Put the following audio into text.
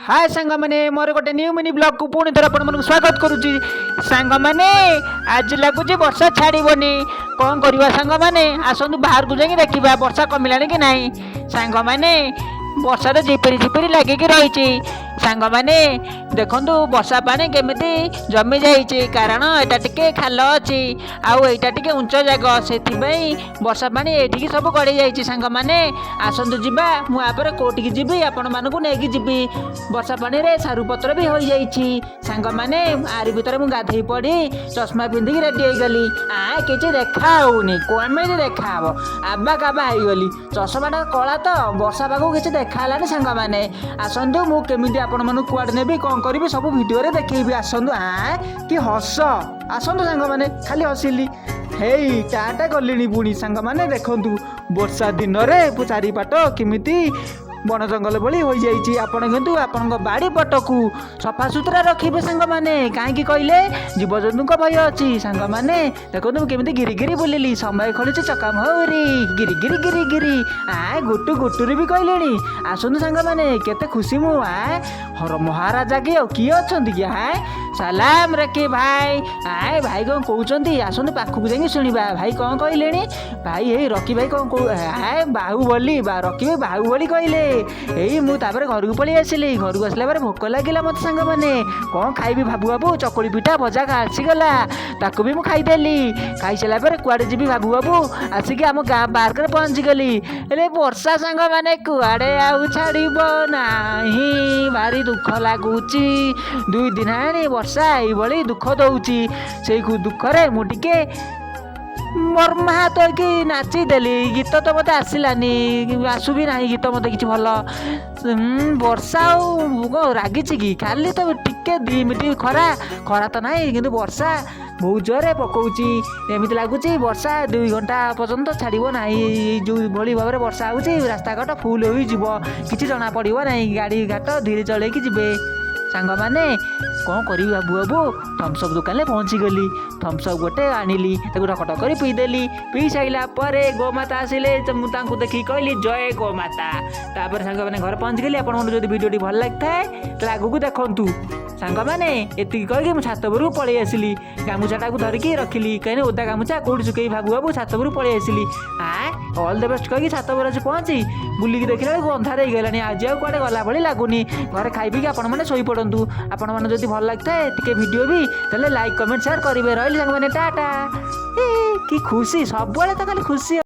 हाय सांग मैंने मोर गोटे न्यू मिनी ब्लॉग को पुणी थर अपन स्वागत करुच्ची सांग मैंने आज लगुच वर्षा छाड़बनी कौन करवा सांग मैंने आसतु बाहर को जाकि देखा वर्षा कमिला कि नहीं सांग मैंने वर्षा तो झिपिरी झिपिरी लगिकी रही सांग मैंने देखु वर्षा पानी केमिति जमी जाइए कारण एटा टिके खाल अच्छी आईटा टिके उंच जगह से वर्षा पानी ये सब गड़ी जाइए सांग मैंने आसतु जीवा मुझे कौटिकी जी आपण मानक नहीं जी वर्षा पानी रे सारू पत्र भी हो जाइए सांग मैंने आरी भितर मुझे गाधे पड़ी चश्मा पिंधिकी रेडी हो गली किसी देखा कमी देखा आबा काबा हो गली चश्माटा कला तो वर्षा पाग किसी देखा सांग मैंने आसतु मुझे आपण मानक कुआडे नेबी कौन करी सब भिडियो देखी आसतु कि हस आसतु सांग मैंने खाली हसिली हेई टाटा गलिणी पुणी सांग मैंने देखु वर्षा दिन में चारिपाट किमिति बन जंगल भली हो जाइए आपण किंतु आपण बाड़ी पट को सफा सुतरा रखिए सांग मैंने कहीं कहले जीवजंतु भय अच्छी सांग मैंने देखो केमी गिरी गिरी बुलिली समय खड़ी चका मौरी गिरी गिरी गिरी गिरी गुटु गुटुरी भी कहले आसतु सांग मैंने केते खुशी मु हर महाराजा के किए अच्छा कि सलाम रखे भाई भाई कौन कहते आसतु पाखक जाकि शुणा भाई कौन कहले भाई हे रकी भाई कौन कह बाहुबली रकी भाई बाहुबली कहले यही मुझे घर को पलि आसिली घर को आसला भोक लगे मत सांग मैंने कौन खाइबी भाबू बाबू चकुली पिठा भजा आसीगला ताकू भी मुझे खाईदेली खाई सारा कुआड़े जी भाबू बाबू आसिक आम गाँ पार्क में पहुँचीगली हेले वर्षा सांग मैंने कुआड़े आउ छाड़ ना भारी दुख लगुच 2 दिन आनी वर्षा ये दुख दौची से दुखरे मुझे मर्मा तो कि नाचीदेली गीत तो मत आसलानी आसु भी ना गीत मत कि भल वर्षा रागी कि खाली तो टिके 2 मिनट खरा खरा तो ना कि वर्षा बहुत जोरे पकाउची एमती लगुच वर्षा 2 घंटा पर्यंत छाड़ब ना जो भली भाव में वर्षा होची रास्ता घाट फुल हो कि जना पड़ो ना गाड़ी घाट धीरे चलैकी जी सांग मैंने कौन करी बाबू बाबू थम्सअप दुकान में पहुँची गली थम्सअप गोटे आनिली रखट कर पीदेली पी सारा पर गोमाता आसिले मुझे देखिए कहली जय गोमाता तापर सांग मैंने घर पहुँच गली आपको जो भिडियो भल लगी है तो आगू देखु सांग मैंने एति कहीकि मुझे छात उपरକୁ पलि आसिली गामुछाटा धरिकी रखिली कहीं ओदा गामुछा कौटी सुखई भाबू बाबू छात उपरକୁ पलि आसिली ऑल द बेस्ट कहीकि छात उपर पहुँची बुलिकी देखला बेलू अंधार हो गलानी आज आउ कड़े गला भली लगुनि घर खाई आपण मैंने शोई पड़तु आपण मैंने जब भल लगी है टे भिडियो भी तेल लाइक कमेंट शेयर करेंगे रही सांग मैंने टाटा कि खुशी सब तो खाली खुशी।